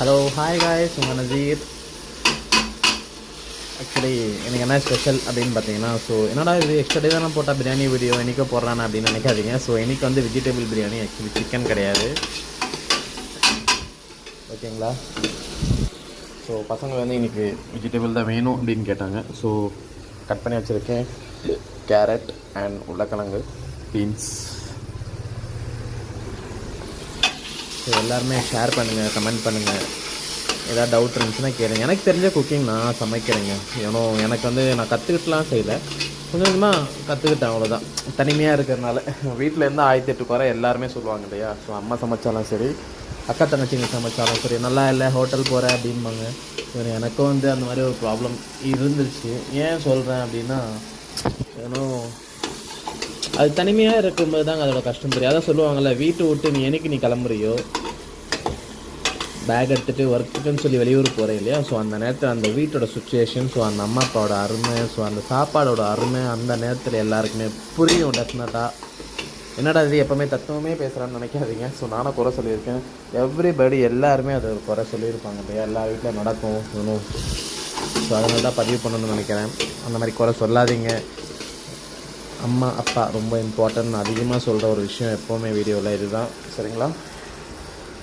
Hello hi guys, உங்கள் Nazeer. Actually எனக்கு என்ன ஸ்பெஷல் அப்படின்னு பார்த்தீங்கன்னா, ஸோ என்னடா இது எக்ஸ்ட்ரா டே தானே போட்டால் பிரியாணி வீடியோ என்றைக்கோ போடுறானே அப்படின்னு நினைக்காதீங்க. ஸோ இன்றைக்கி வந்து வெஜிடபிள் பிரியாணி, ஆக்சுவலி சிக்கன் கிடையாது, ஓகேங்களா. ஸோ பசங்க வந்து இன்றைக்கி வெஜிடபிள் தான் வேணும் அப்படின்னு கேட்டாங்க. ஸோ கட் பண்ணி வச்சுருக்கேன் கேரட் அண்ட் உருளைக்கிழங்கு, பீன்ஸ். ஸோ எல்லாருமே ஷேர் பண்ணுங்கள், கமெண்ட் பண்ணுங்கள், ஏதாவது டவுட் இருந்துச்சுன்னா கேளுங்க. எனக்கு தெரிஞ்ச குக்கிங் நான் சமைக்கிறேங்க. ஏன்னோ எனக்கு வந்து நான் கற்றுக்கிட்டுலாம் செய்யலை, கொஞ்சம் கொஞ்சமாக கற்றுக்கிட்டேன், அவ்வளோதான். தனிமையாக இருக்கிறதுனால வீட்டில் இருந்து 1008 குறை எல்லாருமே சொல்லுவாங்க இல்லையா. ஸோ அம்மா சமைச்சாலும் சரி, அக்கா தங்கச்சிங்க சமைச்சாலும் சரி, நல்லா இல்லை ஹோட்டல் போகிறேன் அப்படின்பாங்க. எனக்கும் வந்து அந்த மாதிரி ஒரு ப்ராப்ளம் இருந்துச்சு. ஏன் சொல்கிறேன் அப்படின்னா, ஏன்னோ அது தனிமையாக இருக்கும்போது தாங்க அதோட கஷ்டம் தெரியும். அதான் சொல்லுவாங்கள்ல, வீட்டை விட்டு நீ என்னைக்கு நீ கிளம்புறியோ, பேக் எடுத்துகிட்டு ஒர்க்குன்னு சொல்லி வெளியூர் போகிறேன் இல்லையா. ஸோ அந்த நேரத்தில் அந்த வீட்டோட சுச்சுவேஷன், ஸோ அந்த அம்மா அப்பாவோட அருமை, ஸோ அந்த சாப்பாடோட அருமை அந்த நேரத்தில் எல்லாருக்குமே புரியும் டெஃபினட்டாக. என்னடா இது எப்போவுமே தத்துவமே பேசுகிறான்னு நினைக்காதீங்க. ஸோ நானும் குறை சொல்லியிருக்கேன், எவ்ரிபடி எல்லாருமே அது ஒரு குறை சொல்லியிருப்பாங்க இல்லையா. எல்லா வீட்டில் நடக்கும் ஒன்றும். ஸோ அதனால தான் பதிவு பண்ணணும்னு நினைக்கிறேன். அந்த மாதிரி குறை சொல்லாதீங்க. அம்மா அப்பா ரொம்ப இம்பார்ட்டன்ட். அதிகமாக சொல்கிற ஒரு விஷயம் எப்போவுமே வீடியோவில் இதுதான், சரிங்களா.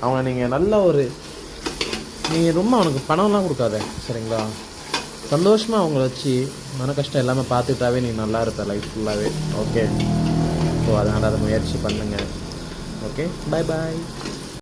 அவனை நீங்கள் நல்ல ஒரு, நீங்கள் ரொம்ப அவனுக்கு பணம்லாம் கொடுக்காத, சரிங்களா. சந்தோஷமாக அவங்கள வச்சு மன கஷ்டம் எல்லாமே பார்த்துட்டாவே நீ நல்லா இருப்ப லைஃப் ஃபுல்லாகவே, ஓகே. ஸோ அதனால் அதை முயற்சி பண்ணுங்கள், ஓகே. பாய் பாய்.